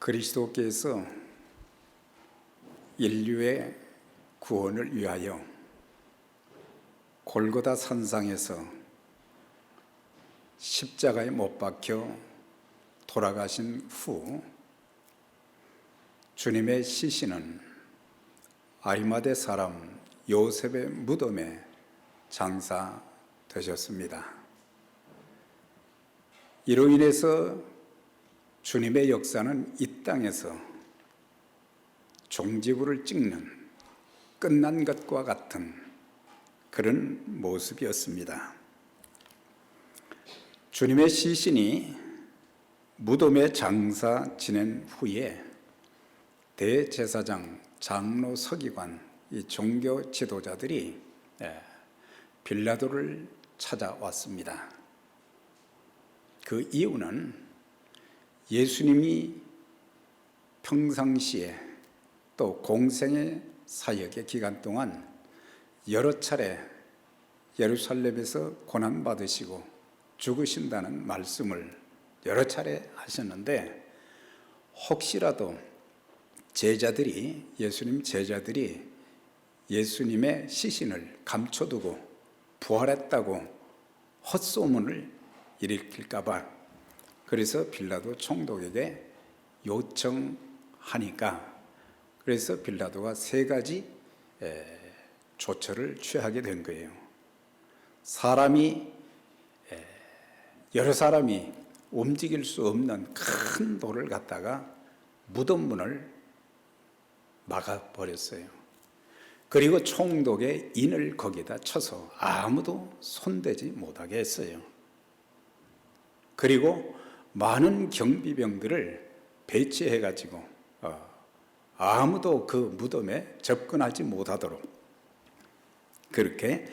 그리스도께서 인류의 구원을 위하여 골고다 산상에서 십자가에 못 박혀 돌아가신 후 주님의 시신은 아리마대 사람 요셉의 무덤에 장사되셨습니다. 이로 인해서 주님의 역사는 이 땅에서 종지부를 찍는 끝난 것과 같은 그런 모습이었습니다. 주님의 시신이 무덤에 장사 지낸 후에 대제사장, 장로, 서기관, 이 종교 지도자들이 빌라도를 찾아왔습니다. 그 이유는 예수님이 평상시에 또 공생의 사역의 기간 동안 여러 차례 예루살렘에서 고난받으시고 죽으신다는 말씀을 여러 차례 하셨는데, 혹시라도 예수님 제자들이 예수님의 시신을 감춰두고 부활했다고 헛소문을 일으킬까 봐, 그래서 빌라도 총독에게 요청하니까, 그래서 빌라도가 세 가지 조처를 취하게 된 거예요. 여러 사람이 움직일 수 없는 큰 돌을 갖다가 무덤 문을 막아버렸어요. 그리고 총독의 인을 거기다 쳐서 아무도 손대지 못하게 했어요. 그리고 많은 경비병들을 배치해가지고 아무도 그 무덤에 접근하지 못하도록 그렇게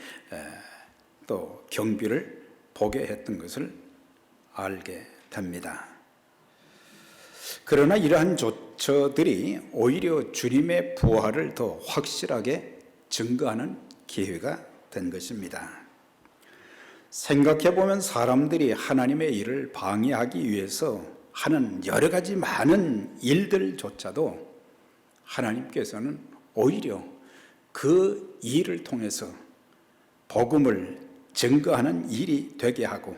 또 경비를 보게 했던 것을 알게 됩니다. 그러나 이러한 조처들이 오히려 주님의 부활을 더 확실하게 증거하는 기회가 된 것입니다. 생각해보면 사람들이 하나님의 일을 방해하기 위해서 하는 여러 가지 많은 일들조차도 하나님께서는 오히려 그 일을 통해서 복음을 증거하는 일이 되게 하고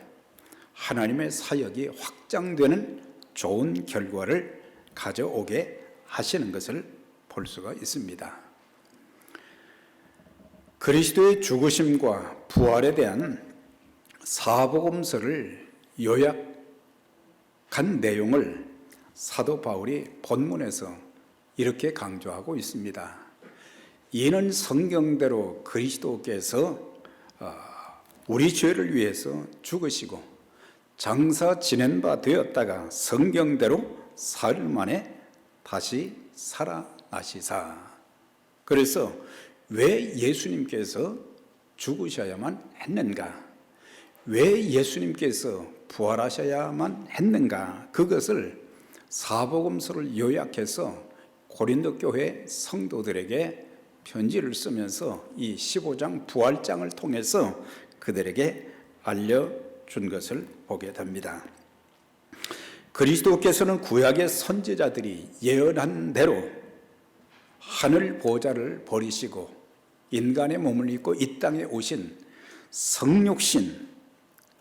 하나님의 사역이 확장되는 좋은 결과를 가져오게 하시는 것을 볼 수가 있습니다. 그리스도의 죽으심과 부활에 대한 사복음서를 요약한 내용을 사도 바울이 본문에서 이렇게 강조하고 있습니다. 이는 성경대로 그리스도께서 우리 죄를 위해서 죽으시고 장사 지낸 바 되었다가 성경대로 사흘 만에 다시 살아나시사. 그래서 왜 예수님께서 죽으셔야만 했는가? 왜 예수님께서 부활하셔야만 했는가? 그것을 사복음서를 요약해서 고린도 교회 성도들에게 편지를 쓰면서 이 15장 부활장을 통해서 그들에게 알려준 것을 보게 됩니다. 그리스도께서는 구약의 선지자들이 예언한 대로 하늘 보좌를 버리시고 인간의 몸을 입고 이 땅에 오신 성육신,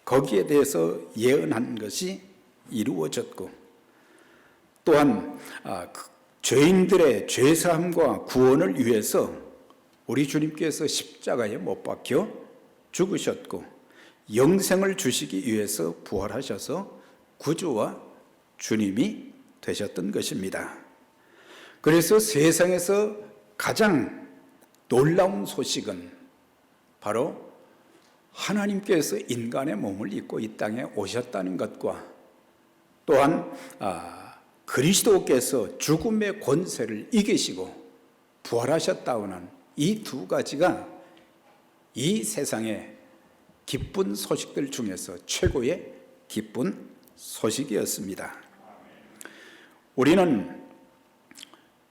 거기에 대해서 예언한 것이 이루어졌고, 또한 죄인들의 죄사함과 구원을 위해서 우리 주님께서 십자가에 못 박혀 죽으셨고 영생을 주시기 위해서 부활하셔서 구주와 주님이 되셨던 것입니다. 그래서 세상에서 가장 놀라운 소식은 바로 하나님께서 인간의 몸을 입고 이 땅에 오셨다는 것과, 또한 그리스도께서 죽음의 권세를 이기시고 부활하셨다는 이 두 가지가 이 세상의 기쁜 소식들 중에서 최고의 기쁜 소식이었습니다. 우리는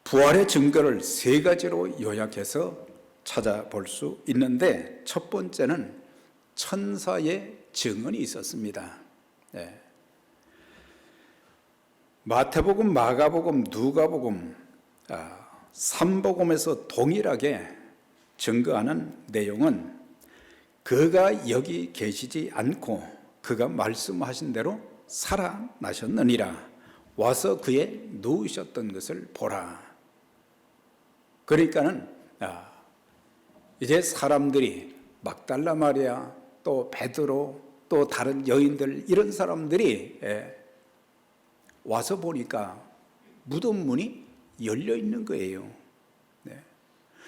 부활의 증거를 세 가지로 요약해서 찾아볼 수 있는데, 첫 번째는 천사의 증언이 있었습니다. 마태복음, 마가복음, 누가복음, 삼복음에서 동일하게 증거하는 내용은 그가 여기 계시지 않고 그가 말씀하신 대로 살아나셨느니라. 와서 그의 누우셨던 것을 보라. 그러니까는 이제 사람들이 막달라 마리아, 또 베드로, 또 다른 여인들, 이런 사람들이 와서 보니까 무덤 문이 열려 있는 거예요.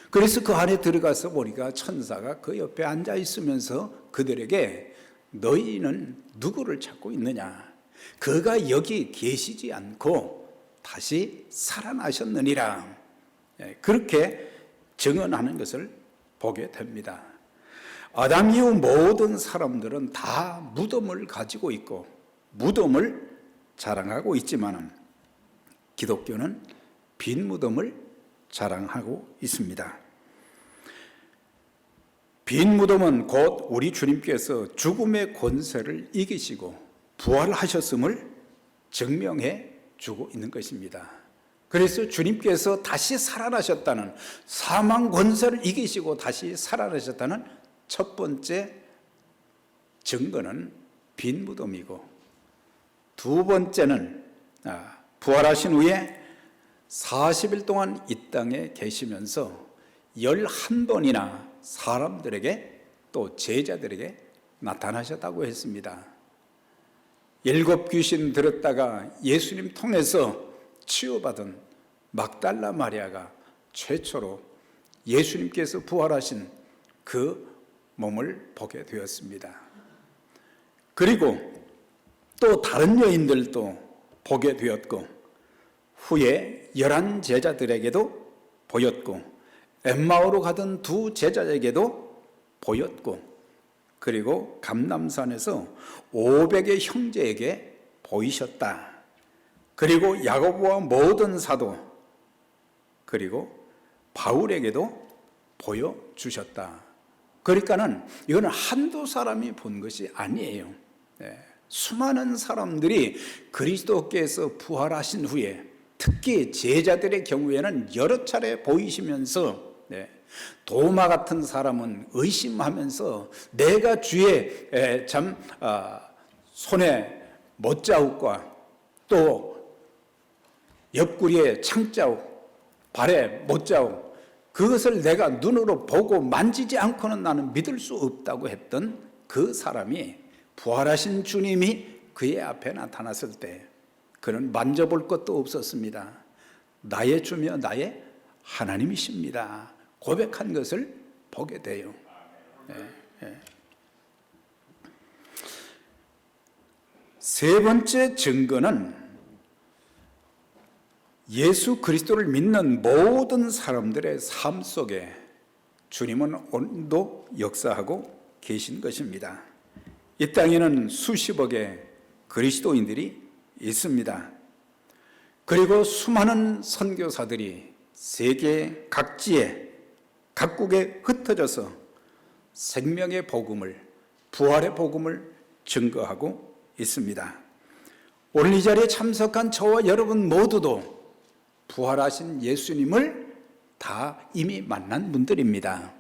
그래서 그 안에 들어가서 보니까 천사가 그 옆에 앉아 있으면서 그들에게 너희는 누구를 찾고 있느냐? 그가 여기 계시지 않고 다시 살아나셨느니라. 그렇게 증언하는 것을 보게 됩니다. 아담 이후 모든 사람들은 다 무덤을 가지고 있고 무덤을 자랑하고 있지만 기독교는 빈 무덤을 자랑하고 있습니다. 빈 무덤은 곧 우리 주님께서 죽음의 권세를 이기시고 부활하셨음을 증명해 주고 있는 것입니다. 그래서 주님께서 다시 살아나셨다는, 사망 권세를 이기시고 다시 살아나셨다는 첫 번째 증거는 빈 무덤이고, 두 번째는 부활하신 후에 40일 동안 이 땅에 계시면서 11번이나 사람들에게 또 제자들에게 나타나셨다고 했습니다. 7 귀신 들었다가 예수님 통해서 치유받은 막달라 마리아가 최초로 예수님께서 부활하신 그 몸을 보게 되었습니다. 그리고 또 다른 여인들도 보게 되었고, 후에 11 제자들에게도 보였고, 엠마오로 가던 2 제자에게도 보였고, 그리고 감람산에서 500의 형제에게 보이셨다. 그리고 야고보와 모든 사도, 그리고 바울에게도 보여주셨다. 그러니까는 이거는 한두 사람이 본 것이 아니에요. 수많은 사람들이 그리스도께서 부활하신 후에, 특히 제자들의 경우에는 여러 차례 보이시면서 도마 같은 사람은 의심하면서 내가 주의 손에 못자국과 또 옆구리에 창자국, 발에 못자국, 그것을 내가 눈으로 보고 만지지 않고는 나는 믿을 수 없다고 했던 그 사람이 부활하신 주님이 그의 앞에 나타났을 때 그는 만져볼 것도 없었습니다. 나의 주며 나의 하나님이십니다 고백한 것을 보게 돼요. 세 번째 증거는 예수 그리스도를 믿는 모든 사람들의 삶 속에 주님은 오늘도 역사하고 계신 것입니다. 이 땅에는 수십억의 그리스도인들이 있습니다. 그리고 수많은 선교사들이 세계 각지에 각국에 흩어져서 생명의 복음을, 부활의 복음을 증거하고 있습니다. 오늘 이 자리에 참석한 저와 여러분 모두도 부활하신 예수님을 다 이미 만난 분들입니다.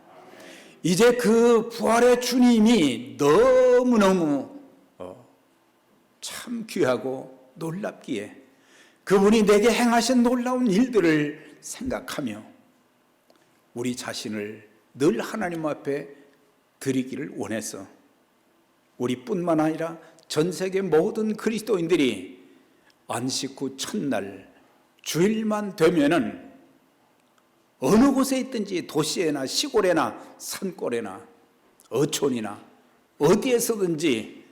이제 그 부활의 주님이 너무너무 참 귀하고 놀랍기에 그분이 내게 행하신 놀라운 일들을 생각하며 우리 자신을 늘 하나님 앞에 드리기를 원해서 우리뿐만 아니라 전 세계 모든 그리스도인들이 안식 후 첫날 주일만 되면은 어느 곳에 있든지 도시에나 시골에나 산골에나 어촌이나 어디에서든지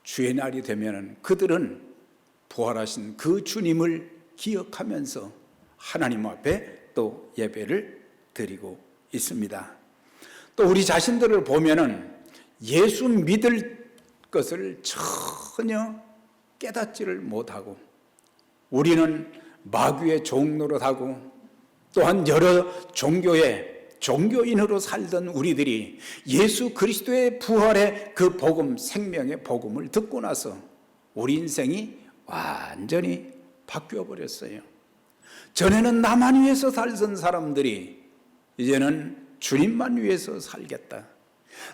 주의 날이 되면은 그들은 부활하신 그 주님을 기억하면서 하나님 앞에 또 예배를 드리고 있습니다. 또 우리 자신들을 보면은 예수 믿을 것을 전혀 깨닫지를 못하고 우리는 마귀의 종노릇하고 또한 여러 종교의 종교인으로 살던 우리들이 예수 그리스도의 부활의 그 복음, 생명의 복음을 듣고 나서 우리 인생이 완전히 바뀌어 버렸어요. 전에는 나만 위해서 살던 사람들이 이제는 주님만 위해서 살겠다.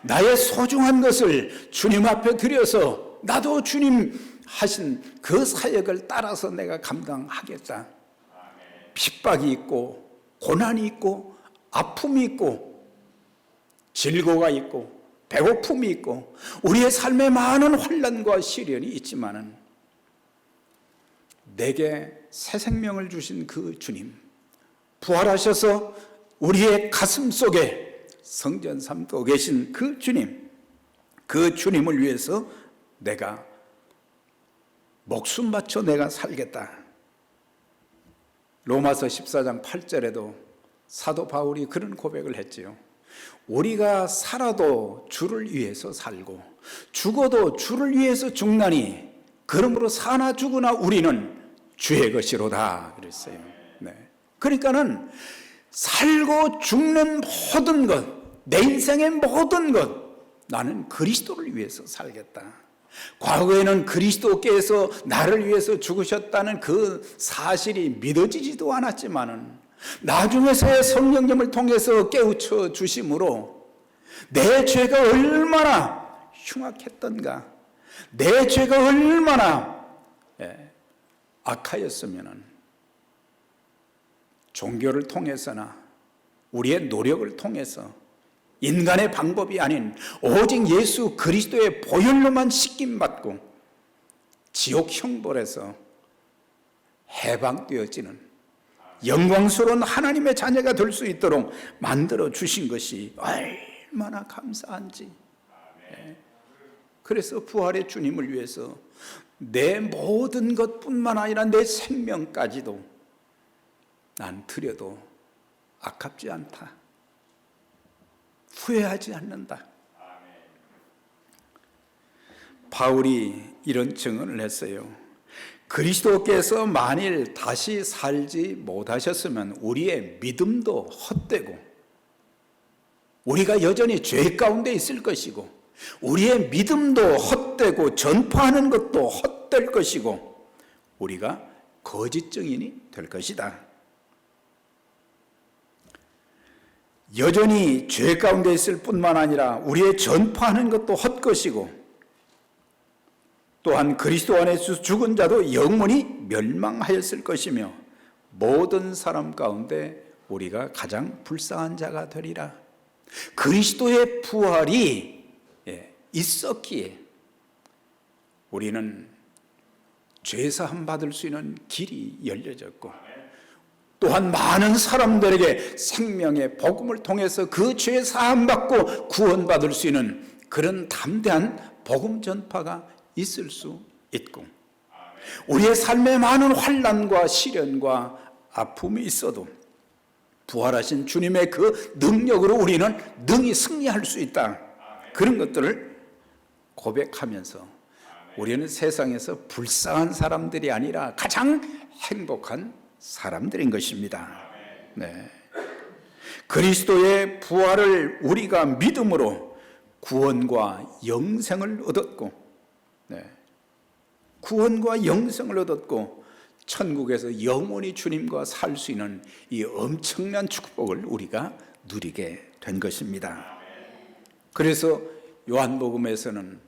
나의 소중한 것을 주님 앞에 드려서 나도 주님 하신 그 사역을 따라서 내가 감당하겠다. 핍박이 있고 고난이 있고 아픔이 있고 질고가 있고 배고픔이 있고 우리의 삶에 많은 환난과 시련이 있지만은 내게 새 생명을 주신 그 주님, 부활하셔서 우리의 가슴 속에 성전 삼고 계신 그 주님, 그 주님을 위해서 내가 목숨 바쳐 내가 살겠다. 로마서 14장 8절에도 사도 바울이 그런 고백을 했지요. 우리가 살아도 주를 위해서 살고 죽어도 주를 위해서 죽나니 그러므로 사나 죽으나 우리는 주의 것이로다 그랬어요. 네. 그러니까는 살고 죽는 모든 것, 내 인생의 모든 것, 나는 그리스도를 위해서 살겠다. 과거에는 그리스도께서 나를 위해서 죽으셨다는 그 사실이 믿어지지도 않았지만은 나중에서의 성령님을 통해서 깨우쳐 주심으로 내 죄가 얼마나 흉악했던가, 내 죄가 얼마나 악하였으면은 종교를 통해서나 우리의 노력을 통해서 인간의 방법이 아닌 오직 예수 그리스도의 보혈로만 씻김받고 지옥 형벌에서 해방되어지는 영광스러운 하나님의 자녀가 될 수 있도록 만들어 주신 것이 얼마나 감사한지. 그래서 부활의 주님을 위해서 내 모든 것뿐만 아니라 내 생명까지도 난 드려도 아깝지 않다. 후회하지 않는다. 바울이 이런 증언을 했어요. 그리스도께서 만일 다시 살지 못하셨으면 우리의 믿음도 헛되고 우리가 여전히 죄 가운데 있을 것이고 우리의 믿음도 헛되고 전파하는 것도 헛될 것이고 우리가 거짓 증인이 될 것이다. 여전히 죄 가운데 있을 뿐만 아니라 우리의 전파하는 것도 헛것이고 또한 그리스도 안에서 죽은 자도 영원히 멸망하였을 것이며 모든 사람 가운데 우리가 가장 불쌍한 자가 되리라. 그리스도의 부활이 있었기에 우리는 죄사함 받을 수 있는 길이 열려졌고 또한 많은 사람들에게 생명의 복음을 통해서 그 죄 사함 받고 구원받을 수 있는 그런 담대한 복음 전파가 있을 수 있고 우리의 삶에 많은 환난과 시련과 아픔이 있어도 부활하신 주님의 그 능력으로 우리는 능히 승리할 수 있다. 그런 것들을 고백하면서 우리는 세상에서 불쌍한 사람들이 아니라 가장 행복한 사람들인 것입니다. 네. 그리스도의 부활을 우리가 믿음으로 구원과 영생을 얻었고 구원과 영생을 얻었고 천국에서 영원히 주님과 살 수 있는 이 엄청난 축복을 우리가 누리게 된 것입니다. 그래서 요한복음에서는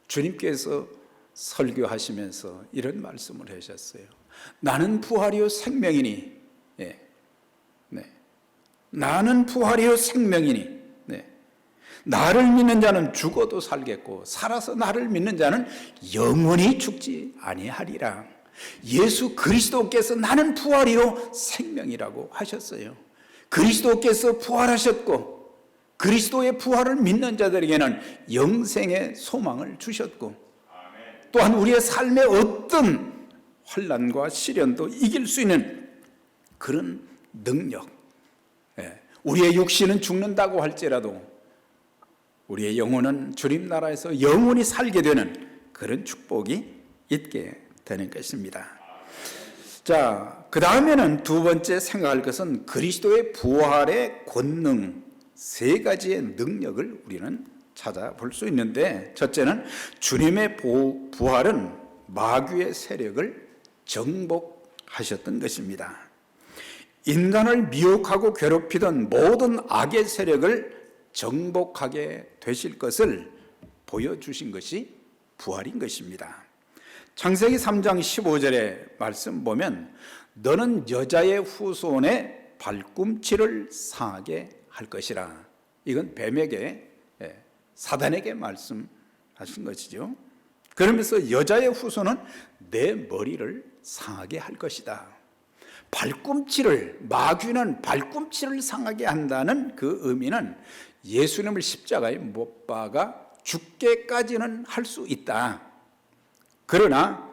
주님께서 설교하시면서 이런 말씀을 하셨어요. 나는 부활이요 생명이니 나는 부활이요 생명이니 나를 믿는 자는 죽어도 살겠고 살아서 나를 믿는 자는 영원히 죽지 아니하리라. 예수 그리스도께서 나는 부활이요 생명이라고 하셨어요. 그리스도께서 부활하셨고 그리스도의 부활을 믿는 자들에게는 영생의 소망을 주셨고 또한 우리의 삶의 어떤 환난과 시련도 이길 수 있는 그런 능력, 우리의 육신은 죽는다고 할지라도 우리의 영혼은 주님 나라에서 영원히 살게 되는 그런 축복이 있게 되는 것입니다. 자, 그 다음에는 두 번째 생각할 것은 그리스도의 부활의 권능, 세 가지의 능력을 우리는 찾아볼 수 있는데 첫째는 주님의 부활은 마귀의 세력을 정복하게 하셨던 것입니다. 인간을 미혹하고 괴롭히던 모든 악의 세력을 정복하게 되실 것을 보여주신 것이 부활인 것입니다. 창세기 3장 15절의 말씀 보면 너는 여자의 후손의 발꿈치를 상하게 할 것이라. 이건 뱀에게, 사단에게 말씀하신 것이죠. 그러면서 여자의 후손은 내 머리를 상하게 할 것이다. 발꿈치를, 마귀는 발꿈치를 상하게 한다는 그 의미는 예수님을 십자가에 못 박아 죽게까지는 할 수 있다. 그러나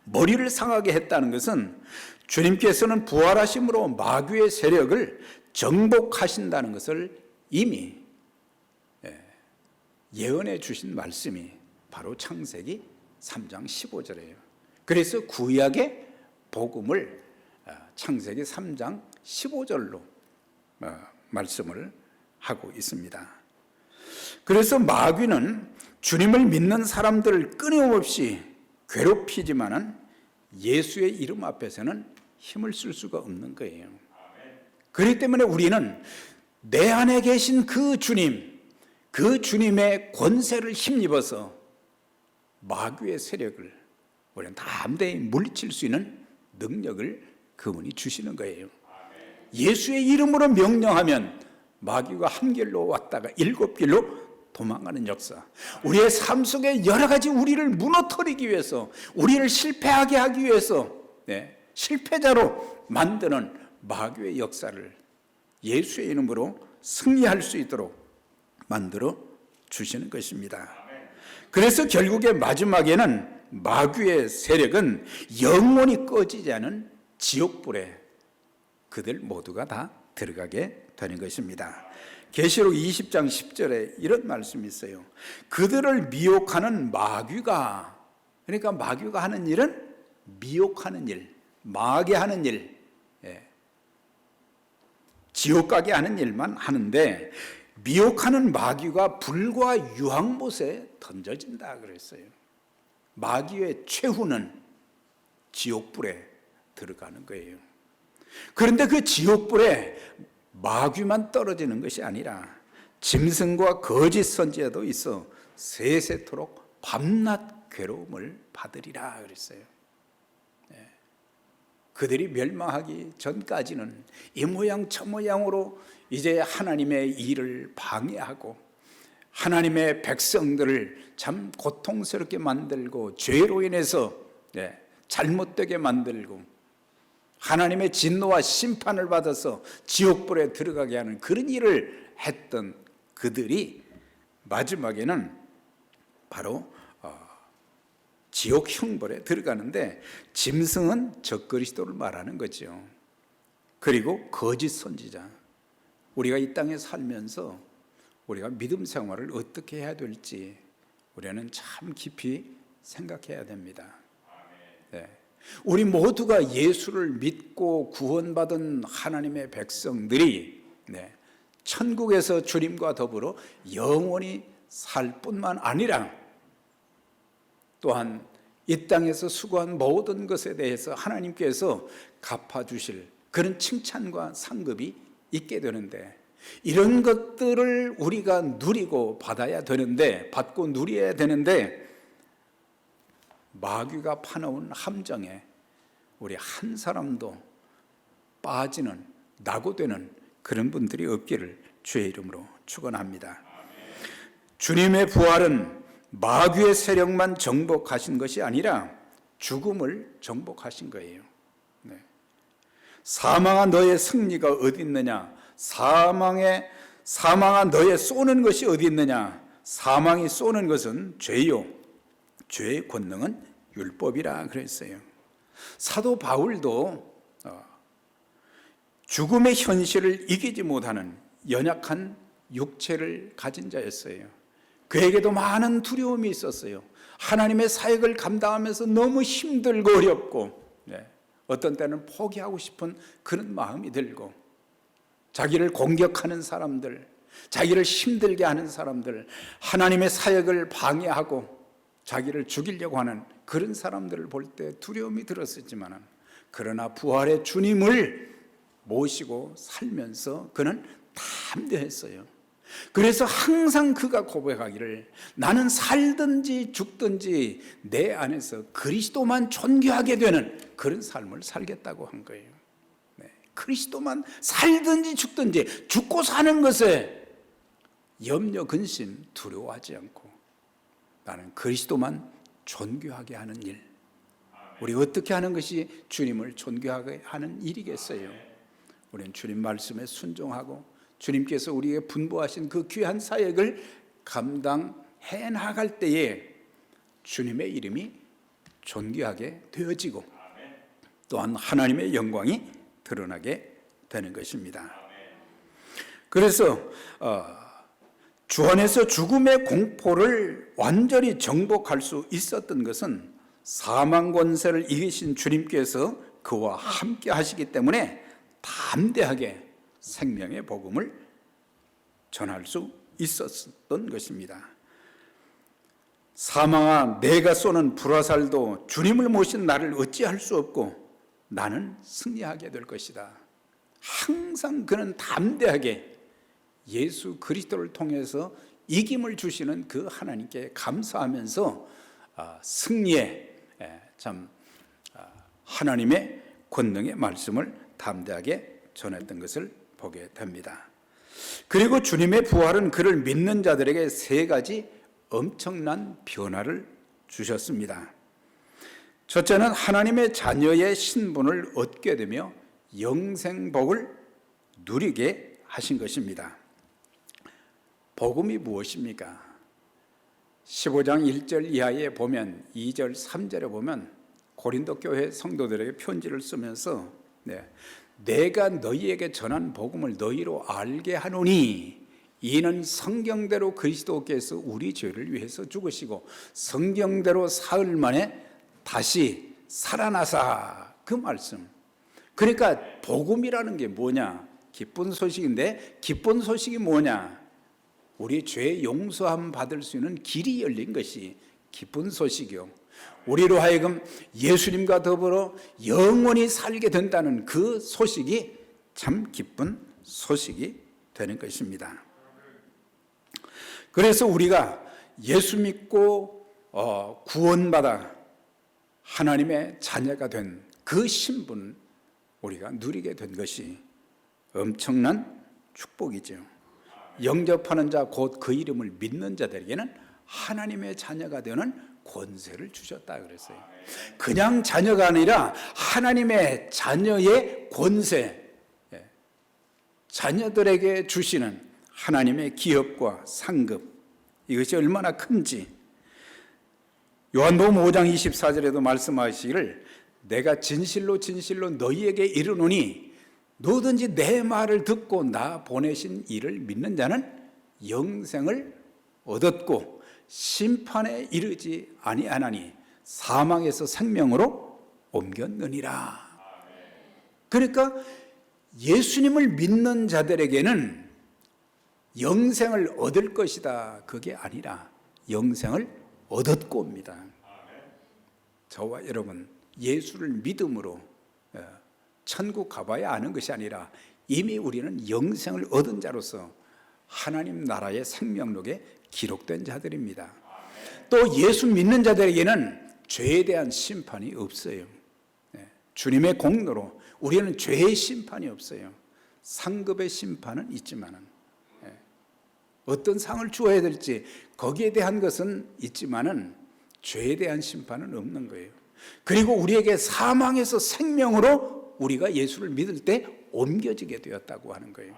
머리를 상하게 했다는 것은 주님께서는 부활하심으로 마귀의 세력을 정복하신다는 것을 이미 예언해 주신 말씀이 바로 창세기 3장 15절이에요. 그래서 구약의 복음을 창세기 3장 15절로 말씀을 하고 있습니다. 그래서 마귀는 주님을 믿는 사람들을 끊임없이 괴롭히지만은 예수의 이름 앞에서는 힘을 쓸 수가 없는 거예요. 그렇기 때문에 우리는 내 안에 계신 그 주님, 그 주님의 권세를 힘입어서 마귀의 세력을 우리는 담대히 물리칠 수 있는 능력을 그분이 주시는 거예요. 예수의 이름으로 명령하면 마귀가 한 길로 왔다가 7길로 도망가는 역사. 우리의 삶 속에 여러 가지 우리를 무너뜨리기 위해서, 우리를 실패하게 하기 위해서 실패자로 만드는 마귀의 역사를 예수의 이름으로 승리할 수 있도록 만들어 주시는 것입니다. 그래서 결국에 마지막에는 마귀의 세력은 영원히 꺼지지 않은 지옥불에 그들 모두가 다 들어가게 되는 것입니다. 계시록 20장 10절에 이런 말씀이 있어요. 그들을 미혹하는 마귀가, 그러니까 마귀가 하는 일은 미혹하는 일, 마귀 하는 일, 지옥 가게 하는 일만 하는데 미혹하는 마귀가 불과 유황못에 던져진다 그랬어요. 마귀의 최후는 지옥불에 들어가는 거예요. 그런데 그 지옥불에 마귀만 떨어지는 것이 아니라 짐승과 거짓 선지자도 있어 세세토록 밤낮 괴로움을 받으리라 그랬어요. 그들이 멸망하기 전까지는 이 모양 저 모양으로 이제 하나님의 일을 방해하고 하나님의 백성들을 참 고통스럽게 만들고 죄로 인해서 잘못되게 만들고 하나님의 진노와 심판을 받아서 지옥불에 들어가게 하는 그런 일을 했던 그들이 마지막에는 바로 지옥 형벌에 들어가는데 짐승은 적그리스도를 말하는 거죠. 그리고 거짓 선지자. 우리가 이 땅에 살면서 우리가 믿음 생활을 어떻게 해야 될지 우리는 참 깊이 생각해야 됩니다. 우리 모두가 예수를 믿고 구원받은 하나님의 백성들이 천국에서 주님과 더불어 영원히 살 뿐만 아니라 또한 이 땅에서 수고한 모든 것에 대해서 하나님께서 갚아주실 그런 칭찬과 상급이 있게 되는데 이런 것들을 우리가 누리고 받아야 되는데 받고 누려야 되는데 마귀가 파놓은 함정에 우리 한 사람도 빠지는 낙오되는 그런 분들이 없기를 주의 이름으로 축원합니다. 주님의 부활은 마귀의 세력만 정복하신 것이 아니라 죽음을 정복하신 거예요. 사망한 너의 승리가 어디 있느냐? 사망한 너의 쏘는 것이 어디 있느냐? 사망이 쏘는 것은 죄요. 죄의 권능은 율법이라 그랬어요. 사도 바울도 죽음의 현실을 이기지 못하는 연약한 육체를 가진 자였어요. 그에게도 많은 두려움이 있었어요. 하나님의 사역을 감당하면서 너무 힘들고 어렵고 어떤 때는 포기하고 싶은 그런 마음이 들고 자기를 공격하는 사람들, 자기를 힘들게 하는 사람들, 하나님의 사역을 방해하고 자기를 죽이려고 하는 그런 사람들을 볼 때 두려움이 들었었지만 그러나 부활의 주님을 모시고 살면서 그는 담대했어요. 그래서 항상 그가 고백하기를 나는 살든지 죽든지 내 안에서 그리스도만 존귀하게 되는 그런 삶을 살겠다고 한 거예요. 네. 그리스도만 살든지 죽든지 죽고 사는 것에 염려, 근심, 두려워하지 않고 나는 그리스도만 존귀하게 하는 일. 우리 어떻게 하는 것이 주님을 존귀하게 하는 일이겠어요? 우리는 주님 말씀에 순종하고 주님께서 우리에게 분부하신 그 귀한 사역을 감당해 나갈 때에 주님의 이름이 존귀하게 되어지고 또한 하나님의 영광이 드러나게 되는 것입니다. 그래서 주 안에서 죽음의 공포를 완전히 정복할 수 있었던 것은 사망 권세를 이기신 주님께서 그와 함께 하시기 때문에 담대하게 생명의 복음을 전할 수 있었던 것입니다. 사망아 내가 쏘는 불화살도 주님을 모신 나를 어찌할 수 없고 나는 승리하게 될 것이다. 항상 그는 담대하게 예수 그리스도를 통해서 이김을 주시는 그 하나님께 감사하면서 승리의 참 하나님의 권능의 말씀을 담대하게 전했던 것을 보게 됩니다. 그리고 주님의 부활은 그를 믿는 자들에게 세 가지 엄청난 변화를 주셨습니다. 첫째는 하나님의 자녀의 신분을 얻게 되며 영생복을 누리게 하신 것입니다. 복음이 무엇입니까? 15장 1절 이하에 보면 2절 3절에 보면 고린도 교회 성도들에게 편지를 쓰면서 내가 너희에게 전한 복음을 너희로 알게 하노니 이는 성경대로 그리스도께서 우리 죄를 위해서 죽으시고 성경대로 사흘 만에 다시 살아나사, 그 말씀. 그러니까 복음이라는 게 뭐냐? 기쁜 소식인데 기쁜 소식이 뭐냐? 우리 죄 용서함 받을 수 있는 길이 열린 것이 기쁜 소식이요. 우리로 하여금 예수님과 더불어 영원히 살게 된다는 그 소식이 참 기쁜 소식이 되는 것입니다. 그래서 우리가 예수 믿고 구원받아 하나님의 자녀가 된 그 신분 우리가 누리게 된 것이 엄청난 축복이죠. 영접하는 자 곧 그 이름을 믿는 자들에게는 하나님의 자녀가 되는 권세를 주셨다 그랬어요. 그냥 자녀가 아니라 하나님의 자녀의 권세, 자녀들에게 주시는 하나님의 기업과 상급, 이것이 얼마나 큰지 요한복음 5장 24절에도 말씀하시기를 내가 진실로 진실로 너희에게 이르노니 누구든지 내 말을 듣고 나 보내신 이를 믿는 자는 영생을 얻었고 심판에 이르지 아니하나니 사망에서 생명으로 옮겼느니라. 그러니까 예수님을 믿는 자들에게는 영생을 얻을 것이다, 그게 아니라 영생을 얻었고 옵니다. 저와 여러분 예수를 믿음으로 천국 가봐야 아는 것이 아니라 이미 우리는 영생을 얻은 자로서 하나님 나라의 생명록에 기록된 자들입니다. 또 예수 믿는 자들에게는 죄에 대한 심판이 없어요. 주님의 공로로 우리는 죄의 심판이 없어요. 상급의 심판은 있지만은 어떤 상을 주어야 될지 거기에 대한 것은 있지만은 죄에 대한 심판은 없는 거예요. 그리고 우리에게 사망에서 생명으로 우리가 예수를 믿을 때 옮겨지게 되었다고 하는 거예요.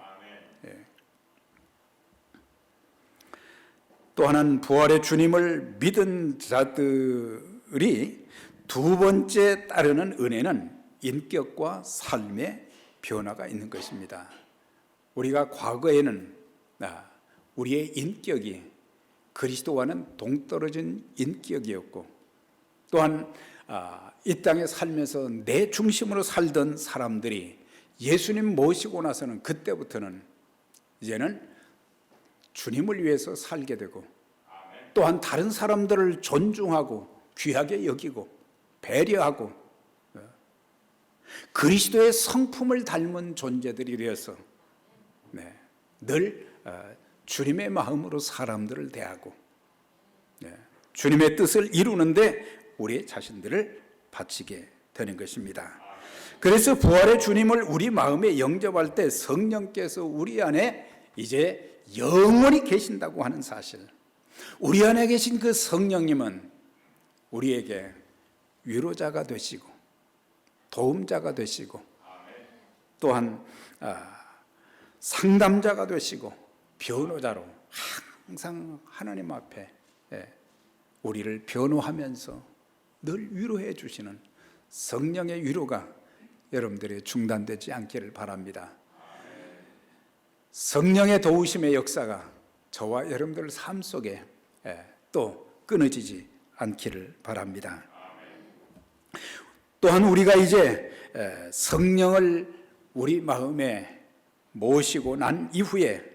또 하나는 부활의 주님을 믿은 자들이 두 번째 따르는 은혜는 인격과 삶의 변화가 있는 것입니다. 우리가 과거에는 우리의 인격이 그리스도와는 동떨어진 인격이었고 또한 이 땅에 살면서 내 중심으로 살던 사람들이 예수님 모시고 나서는 그때부터는 이제는 주님을 위해서 살게 되고 또한 다른 사람들을 존중하고 귀하게 여기고 배려하고 그리스도의 성품을 닮은 존재들이 되어서 늘 주님의 마음으로 사람들을 대하고 주님의 뜻을 이루는데 우리의 자신들을 바치게 되는 것입니다. 그래서 부활의 주님을 우리 마음에 영접할 때 성령께서 우리 안에 이제 영원히 계신다고 하는 사실, 우리 안에 계신 그 성령님은 우리에게 위로자가 되시고 도움자가 되시고 또한 상담자가 되시고 변호자로 항상 하나님 앞에 우리를 변호하면서 늘 위로해 주시는 성령의 위로가 여러분들의 중단되지 않기를 바랍니다. 성령의 도우심의 역사가 저와 여러분들 삶 속에 또 끊어지지 않기를 바랍니다. 또한 우리가 이제 성령을 우리 마음에 모시고 난 이후에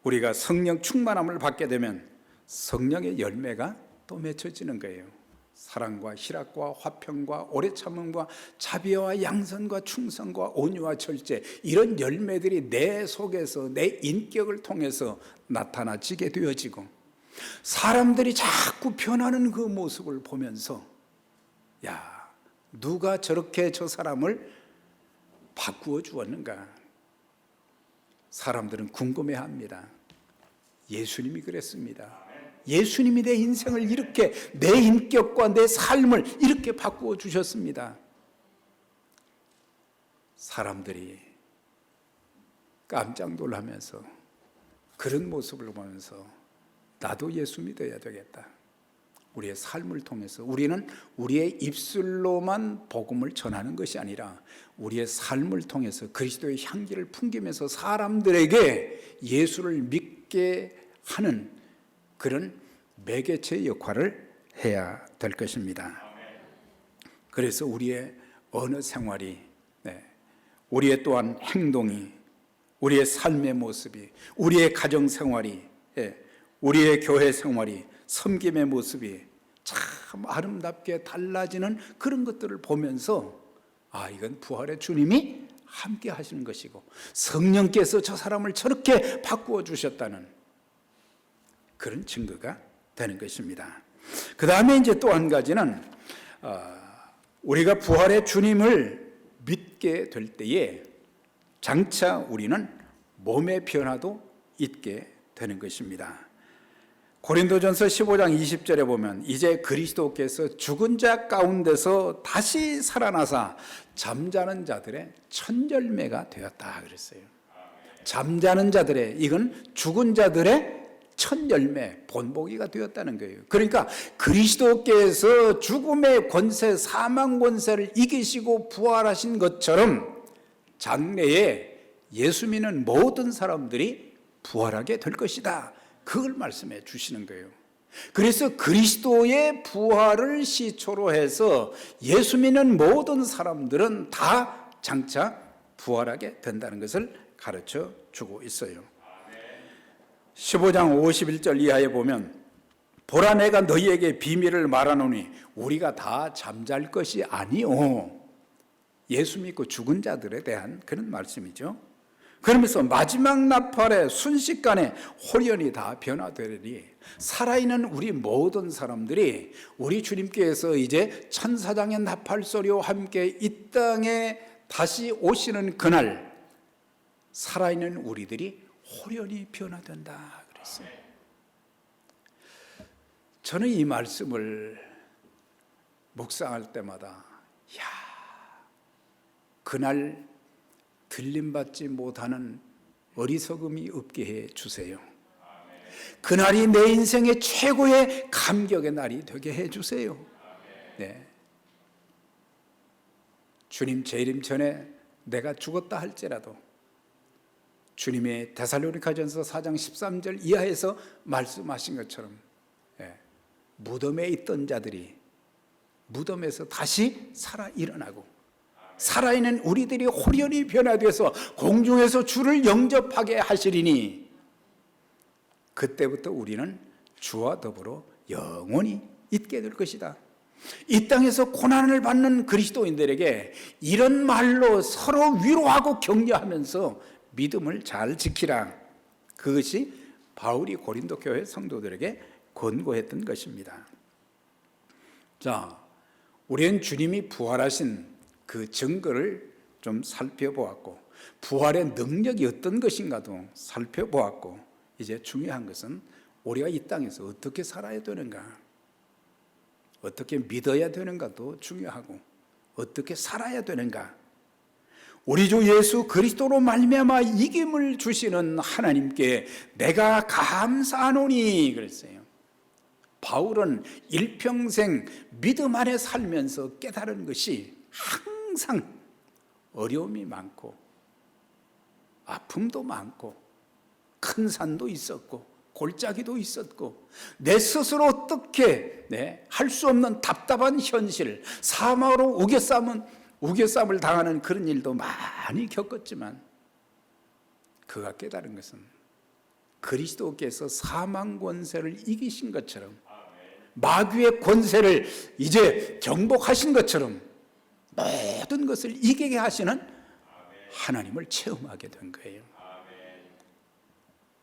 우리가 성령 충만함을 받게 되면 성령의 열매가 또 맺혀지는 거예요. 사랑과 희락과 화평과 오래 참음과 자비와 양선과 충성과 온유와 절제, 이런 열매들이 내 속에서 내 인격을 통해서 나타나지게 되어지고 사람들이 자꾸 변하는 그 모습을 보면서 야, 누가 저렇게 저 사람을 바꾸어 주었는가? 사람들은 궁금해합니다. 예수님이 그랬습니다. 예수님이 내 인생을 이렇게, 내 인격과 내 삶을 이렇게 바꾸어 주셨습니다. 사람들이 깜짝 놀라면서 그런 모습을 보면서 나도 예수 믿어야 되겠다. 우리의 삶을 통해서 우리는 우리의 입술로만 복음을 전하는 것이 아니라 우리의 삶을 통해서 그리스도의 향기를 풍기면서 사람들에게 예수를 믿게 하는 그런 매개체 역할을 해야 될 것입니다. 그래서 우리의 언어 생활이, 우리의 또한 행동이, 우리의 삶의 모습이, 우리의 가정 생활이, 우리의 교회 생활이, 섬김의 모습이 참 아름답게 달라지는 그런 것들을 보면서 이건 부활의 주님이 함께 하시는 것이고 성령께서 저 사람을 저렇게 바꾸어 주셨다는 그런 증거가 되는 것입니다. 그 다음에 이제 또 한 가지는 우리가 부활의 주님을 믿게 될 때에 장차 우리는 몸의 변화도 있게 되는 것입니다. 고린도전서 15장 20절에 보면 이제 그리스도께서 죽은 자 가운데서 다시 살아나사 잠자는 자들의 첫 열매가 되었다 그랬어요. 잠자는 자들의, 이건 죽은 자들의 첫 열매, 본보기가 되었다는 거예요. 그러니까 그리스도께서 죽음의 권세, 사망 권세를 이기시고 부활하신 것처럼 장래에 예수 믿는 모든 사람들이 부활하게 될 것이다. 그걸 말씀해 주시는 거예요. 그래서 그리스도의 부활을 시초로 해서 예수 믿는 모든 사람들은 다 장차 부활하게 된다는 것을 가르쳐 주고 있어요. 15장 51절 이하에 보면 보라 내가 너희에게 비밀을 말하노니 우리가 다 잠잘 것이 아니오. 예수 믿고 죽은 자들에 대한 그런 말씀이죠. 그러면서 마지막 나팔에 순식간에 홀연히 다 변화되리니 살아있는 우리 모든 사람들이 우리 주님께서 이제 천사장의 나팔 소리와 함께 이 땅에 다시 오시는 그날 살아있는 우리들이 홀연히 변화된다 그랬어요. 저는 이 말씀을 묵상할 때마다 그날 들림받지 못하는 어리석음이 없게 해 주세요. 그날이 내 인생의 최고의 감격의 날이 되게 해 주세요. 주님 재림 전에 내가 죽었다 할지라도 주님의 데살로니가전서 4장 13절 이하에서 말씀하신 것처럼 무덤에 있던 자들이 무덤에서 다시 살아 일어나고 살아있는 우리들이 홀연히 변화되어서 공중에서 주를 영접하게 하시리니 그때부터 우리는 주와 더불어 영원히 있게 될 것이다. 이 땅에서 고난을 받는 그리스도인들에게 이런 말로 서로 위로하고 격려하면서 믿음을 잘 지키라. 그것이 바울이 고린도 교회 성도들에게 권고했던 것입니다. 자, 우리는 주님이 부활하신 그 증거를 좀 살펴보았고, 부활의 능력이 어떤 것인가도 살펴보았고, 이제 중요한 것은 우리가 이 땅에서 어떻게 살아야 되는가, 어떻게 믿어야 되는가도 중요하고, 어떻게 살아야 되는가. 우리 주 예수 그리스도로 말미암아 이김을 주시는 하나님께 내가 감사하노니 그랬어요. 바울은 일평생 믿음 안에 살면서 깨달은 것이 항상 어려움이 많고 아픔도 많고 큰 산도 있었고 골짜기도 있었고 내 스스로 어떻게 할 수 없는 답답한 현실, 사망으로 우겨쌈을 당하는 그런 일도 많이 겪었지만, 그가 깨달은 것은 그리스도께서 사망 권세를 이기신 것처럼, 마귀의 권세를 이제 정복하신 것처럼 모든 것을 이기게 하시는 하나님을 체험하게 된 거예요.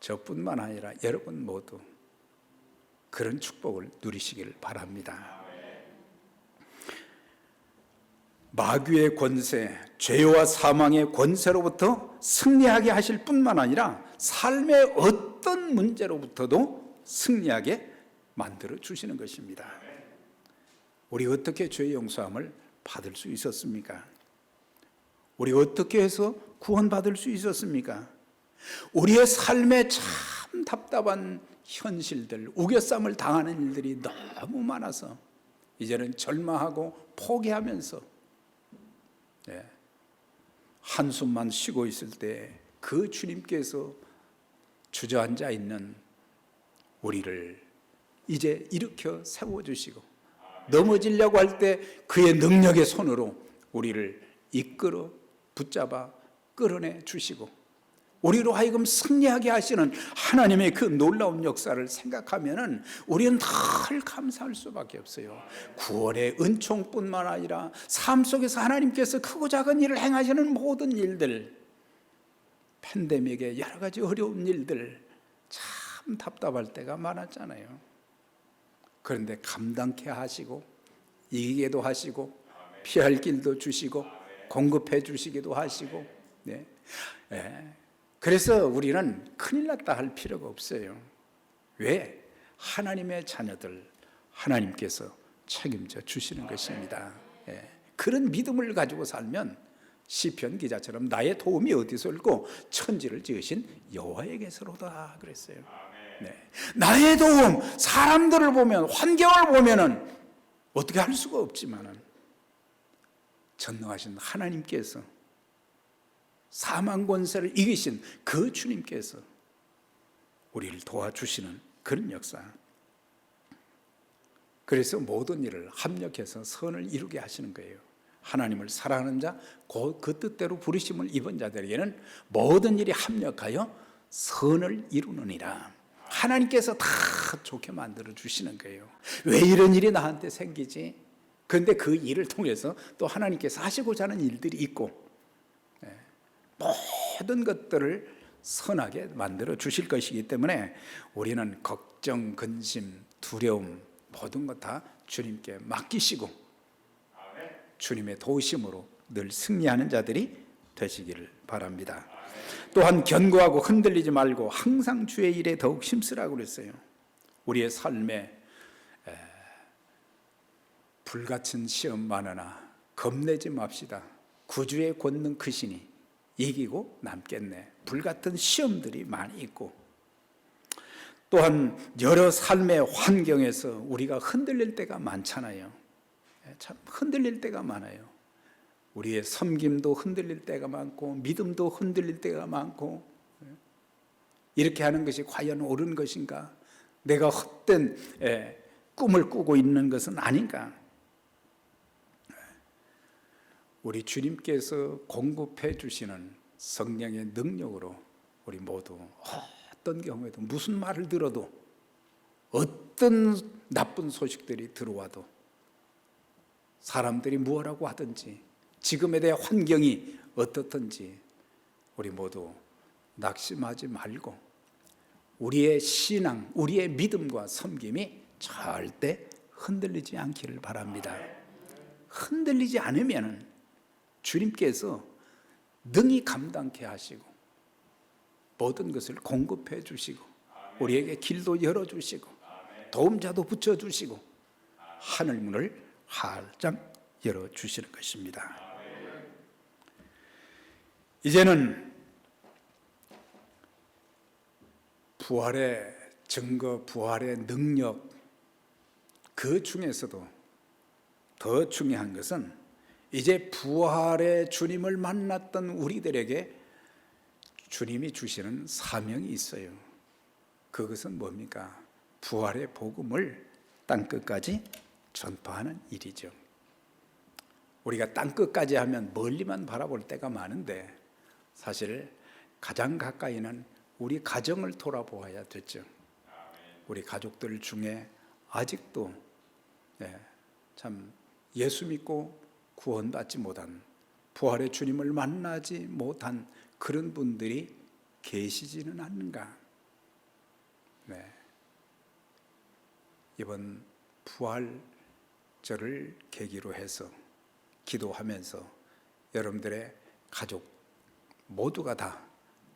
저뿐만 아니라 여러분 모두 그런 축복을 누리시길 바랍니다. 마귀의 권세, 죄와 사망의 권세로부터 승리하게 하실 뿐만 아니라 삶의 어떤 문제로부터도 승리하게 만들어 주시는 것입니다. 우리 어떻게 죄 용서함을 받을 수 있었습니까? 우리 어떻게 해서 구원받을 수 있었습니까? 우리의 삶에 참 답답한 현실들, 우겨쌈을 당하는 일들이 너무 많아서 이제는 절망하고 포기하면서 한숨만 쉬고 있을 때 그 주님께서 주저앉아 있는 우리를 이제 일으켜 세워주시고, 넘어지려고 할 때 그의 능력의 손으로 우리를 이끌어 붙잡아 끌어내 주시고, 우리로 하여금 승리하게 하시는 하나님의 그 놀라운 역사를 생각하면은 우리는 늘 감사할 수밖에 없어요. 구원의 은총뿐만 아니라 삶 속에서 하나님께서 크고 작은 일을 행하시는 모든 일들, 팬데믹의 여러 가지 어려운 일들, 참 답답할 때가 많았잖아요. 그런데 감당케 하시고 이기게도 하시고 피할 길도 주시고 공급해 주시기도 하시고, 그래서 우리는 큰일 났다 할 필요가 없어요. 왜? 하나님의 자녀들, 하나님께서 책임져 주시는 것입니다. 그런 믿음을 가지고 살면 시편 기자처럼 나의 도움이 어디서 올고 천지를 지으신 여호와에게서로다 그랬어요. 나의 도움, 사람들을 보면, 환경을 보면은 어떻게 할 수가 없지만은 전능하신 하나님께서, 사망 권세를 이기신 그 주님께서 우리를 도와주시는 그런 역사. 그래서 모든 일을 합력해서 선을 이루게 하시는 거예요. 하나님을 사랑하는 자, 그 뜻대로 부르심을 입은 자들에게는 모든 일이 합력하여 선을 이루느니라. 하나님께서 다 좋게 만들어 주시는 거예요. 왜 이런 일이 나한테 생기지? 그런데 그 일을 통해서 또 하나님께서 하시고자 하는 일들이 있고, 모든 것들을 선하게 만들어 주실 것이기 때문에 우리는 걱정, 근심, 두려움 모든 것 다 주님께 맡기시고 주님의 도우심으로 늘 승리하는 자들이 되시기를 바랍니다. 또한 견고하고 흔들리지 말고 항상 주의 일에 더욱 힘쓰라고 그랬어요. 우리의 삶에 불같은 시험 많으나 겁내지 맙시다. 구주의 권능 크시니 이기고 남겠네. 불같은 시험들이 많이 있고, 또한 여러 삶의 환경에서 우리가 흔들릴 때가 많잖아요. 참 흔들릴 때가 많아요. 우리의 섬김도 흔들릴 때가 많고 믿음도 흔들릴 때가 많고, 이렇게 하는 것이 과연 옳은 것인가? 내가 헛된 꿈을 꾸고 있는 것은 아닌가? 우리 주님께서 공급해 주시는 성령의 능력으로 우리 모두 어떤 경우에도 무슨 말을 들어도 어떤 나쁜 소식들이 들어와도 사람들이 무엇라고 하든지, 지금에 대해 환경이 어떻든지 우리 모두 낙심하지 말고 우리의 신앙, 우리의 믿음과 섬김이 절대 흔들리지 않기를 바랍니다. 흔들리지 않으면 주님께서 능히 감당케 하시고 모든 것을 공급해 주시고 우리에게 길도 열어주시고 도움자도 붙여주시고 하늘문을 활짝 열어주시는 것입니다. 이제는 부활의 증거, 부활의 능력, 그 중에서도 더 중요한 것은 이제 부활의 주님을 만났던 우리들에게 주님이 주시는 사명이 있어요. 그것은 뭡니까? 부활의 복음을 땅끝까지 전파하는 일이죠. 우리가 땅끝까지 하면 멀리만 바라볼 때가 많은데 사실 가장 가까이는 우리 가정을 돌아보아야 됐죠. 우리 가족들 중에 아직도 참 예수 믿고 구원받지 못한, 부활의 주님을 만나지 못한 그런 분들이 계시지는 않는가? 이번 부활절을 계기로 해서 기도하면서 여러분들의 가족 모두가 다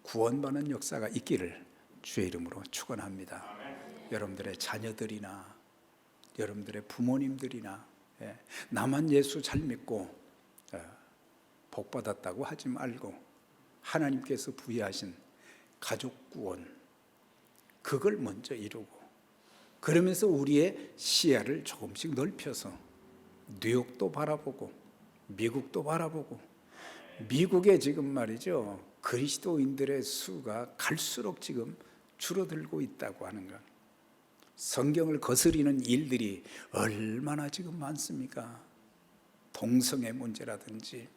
구원받는 역사가 있기를 주의 이름으로 축원합니다. 여러분들의 자녀들이나 여러분들의 부모님들이나 나만 예수 잘 믿고 복 받았다고 하지 말고 하나님께서 부여하신 가족 구원, 그걸 먼저 이루고 그러면서 우리의 시야를 조금씩 넓혀서 뉴욕도 바라보고 미국도 바라보고, 미국에 지금 말이죠, 그리스도인들의 수가 갈수록 지금 줄어들고 있다고 하는 것, 성경을 거스리는 일들이 얼마나 지금 많습니까? 동성애 문제라든지,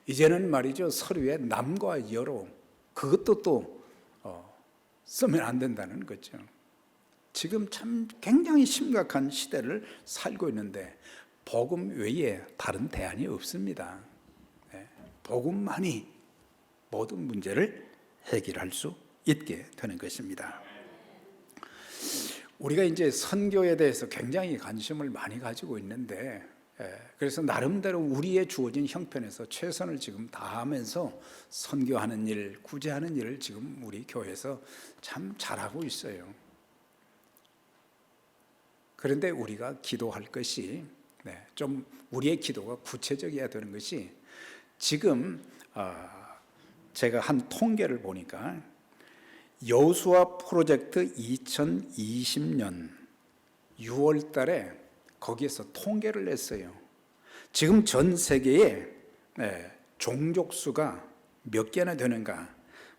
이제는 말이죠, 서류에 남과 여로, 그것도 또 쓰면 안 된다는 거죠. 지금 참 굉장히 심각한 시대를 살고 있는데 복음 외에 다른 대안이 없습니다. 복음만이 모든 문제를 해결할 수 있게 되는 것입니다. 우리가 이제 선교에 대해서 굉장히 관심을 많이 가지고 있는데, 그래서 나름대로 우리의 주어진 형편에서 최선을 지금 다하면서 선교하는 일, 구제하는 일을 지금 우리 교회에서 참 잘하고 있어요. 그런데 우리가 기도할 것이 좀 우리의 기도가 구체적이어야 되는 것이, 지금 제가 한 통계를 보니까 여호수아 프로젝트 2020년 6월 달에 거기에서 통계를 냈어요. 지금 전 세계에 종족 수가 몇 개나 되는가?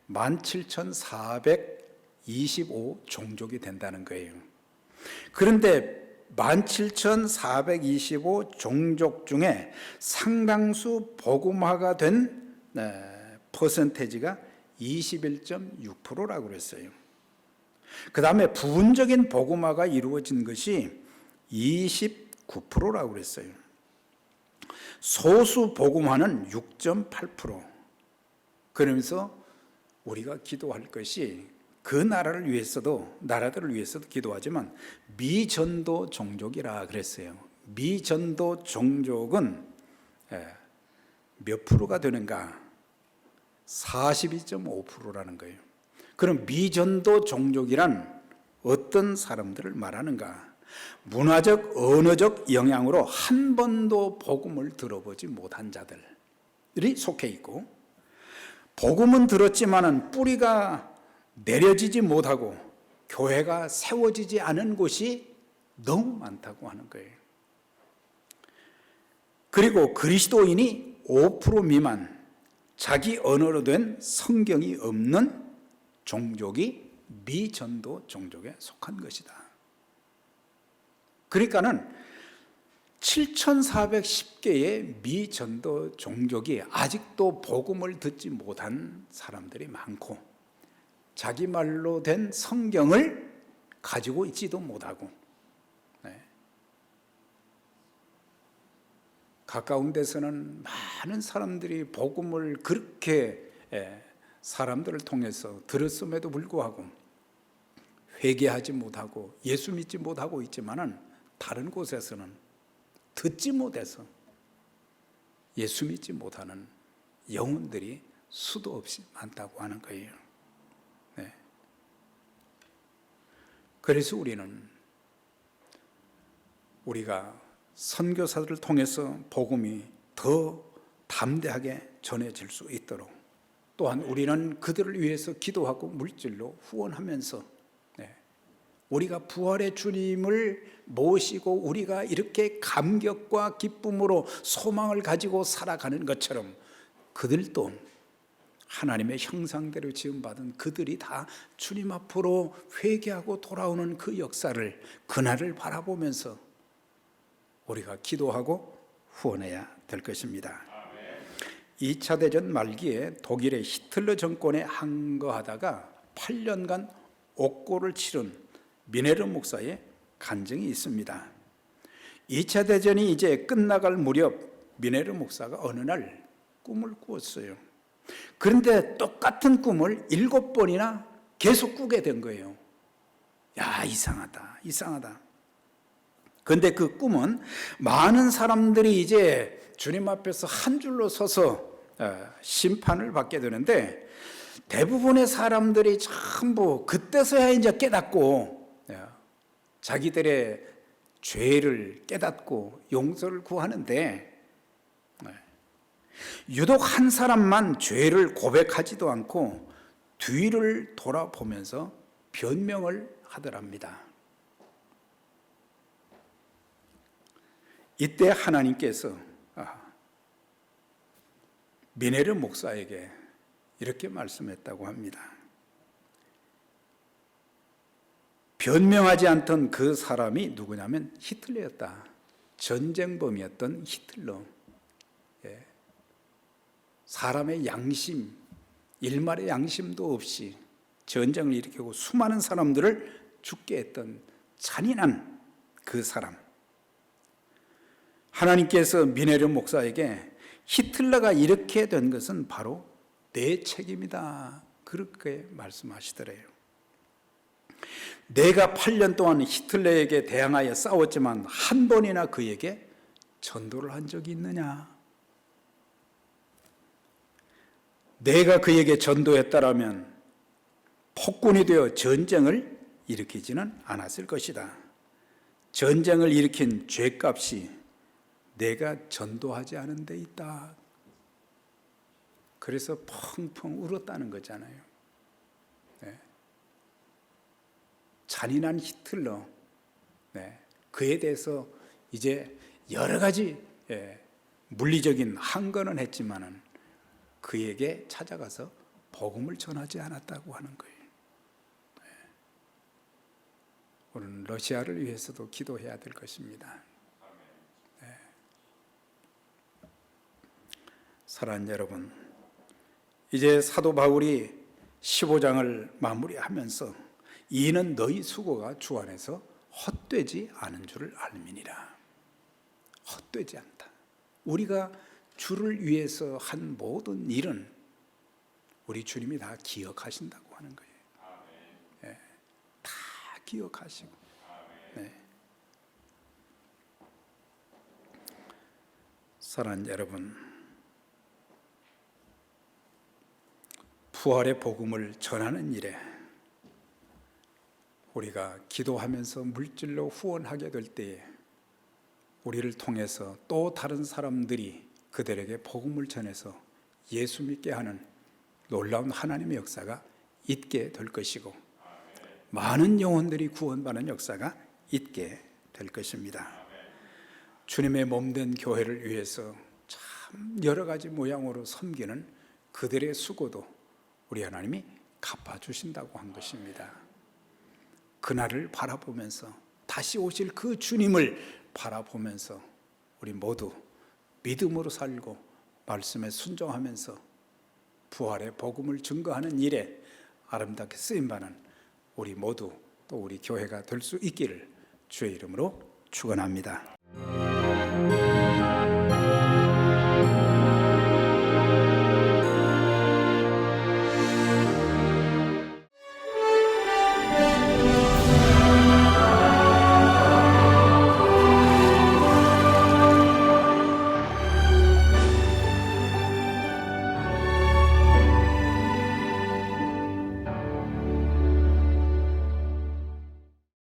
17,425 종족이 된다는 거예요. 그런데 17,425 종족 중에 상당수 복음화가 된 퍼센테이지가 21.6%라고 그랬어요. 그 다음에 부분적인 복음화가 이루어진 것이 29%라고 그랬어요. 소수 복음화는 6.8%. 그러면서 우리가 기도할 것이, 그 나라들을 위해서도 기도하지만 미전도 종족이라 그랬어요. 미전도 종족은 몇 프로가 되는가? 42.5%라는 거예요. 그럼 미전도 종족이란 어떤 사람들을 말하는가? 문화적, 언어적 영향으로 한 번도 복음을 들어보지 못한 자들이 속해 있고, 복음은 들었지만은 뿌리가 내려지지 못하고 교회가 세워지지 않은 곳이 너무 많다고 하는 거예요. 그리고 그리스도인이 5% 미만, 자기 언어로 된 성경이 없는 종족이 미전도 종족에 속한 것이다. 그러니까는 7,410개의 미전도 종족이 아직도 복음을 듣지 못한 사람들이 많고, 자기 말로 된 성경을 가지고 있지도 못하고, 가까운 데서는 많은 사람들이 복음을 그렇게 사람들을 통해서 들었음에도 불구하고 회개하지 못하고 예수 믿지 못하고 있지만은 다른 곳에서는 듣지 못해서 예수 믿지 못하는 영혼들이 수도 없이 많다고 하는 거예요. 네. 그래서 우리가 선교사들을 통해서 복음이 더 담대하게 전해질 수 있도록, 또한 우리는 그들을 위해서 기도하고 물질로 후원하면서 우리가 부활의 주님을 모시고 우리가 이렇게 감격과 기쁨으로 소망을 가지고 살아가는 것처럼 그들도 하나님의 형상대로 지음받은 그들이 다 주님 앞으로 회개하고 돌아오는 그 역사를, 그날을 바라보면서 우리가 기도하고 후원해야 될 것입니다. 2차 대전 말기에 독일의 히틀러 정권에 항거하다가 8년간 옥고를 치른 미네르 목사의 간증이 있습니다. 2차 대전이 이제 끝나갈 무렵 미네르 목사가 어느 날 꿈을 꾸었어요. 그런데 똑같은 꿈을 7번이나 계속 꾸게 된 거예요. 야, 이상하다. 그런데 그 꿈은 많은 사람들이 이제 주님 앞에서 한 줄로 서서 심판을 받게 되는데, 대부분의 사람들이 전부 그때서야 이제 깨닫고 자기들의 죄를 깨닫고 용서를 구하는데, 유독 한 사람만 죄를 고백하지도 않고 뒤를 돌아보면서 변명을 하더랍니다. 이때 하나님께서 미네르 목사에게 이렇게 말씀했다고 합니다. 변명하지 않던 그 사람이 누구냐면 히틀러였다. 전쟁범이었던 히틀러. 사람의 양심, 일말의 양심도 없이 전쟁을 일으키고 수많은 사람들을 죽게 했던 잔인한 그 사람. 하나님께서 미네르 목사에게 히틀러가 이렇게 된 것은 바로 내 책임이다, 그렇게 말씀하시더래요. 내가 8년 동안 히틀러에게 대항하여 싸웠지만 한 번이나 그에게 전도를 한 적이 있느냐? 내가 그에게 전도했다라면 폭군이 되어 전쟁을 일으키지는 않았을 것이다. 전쟁을 일으킨 죄값이 내가 전도하지 않은 데 있다. 그래서 펑펑 울었다는 거잖아요. 잔인한 히틀러, 그에 대해서 이제 여러 가지 물리적인 항거는 했지만은 그에게 찾아가서 복음을 전하지 않았다고 하는 거예요. 오늘 러시아를 위해서도 기도해야 될 것입니다. 사랑하는 여러분, 이제 사도 바울이 15장을 마무리하면서 이는 너희 수고가 주 안에서 헛되지 않은 줄을 알미니라. 헛되지 않다. 우리가 주를 위해서 한 모든 일은 우리 주님이 다 기억하신다고 하는 거예요. 다 기억하시고. 사랑하는 여러분, 부활의 복음을 전하는 일에 우리가 기도하면서 물질로 후원하게 될 때에 우리를 통해서 또 다른 사람들이 그들에게 복음을 전해서 예수 믿게 하는 놀라운 하나님의 역사가 있게 될 것이고, 많은 영혼들이 구원받는 역사가 있게 될 것입니다. 주님의 몸된 교회를 위해서 참 여러 가지 모양으로 섬기는 그들의 수고도 우리 하나님이 갚아주신다고 한 것입니다. 그날을 바라보면서, 다시 오실 그 주님을 바라보면서 우리 모두 믿음으로 살고 말씀에 순종하면서 부활의 복음을 증거하는 일에 아름답게 쓰임받는 우리 모두 또 우리 교회가 될 수 있기를 주의 이름으로 축원합니다.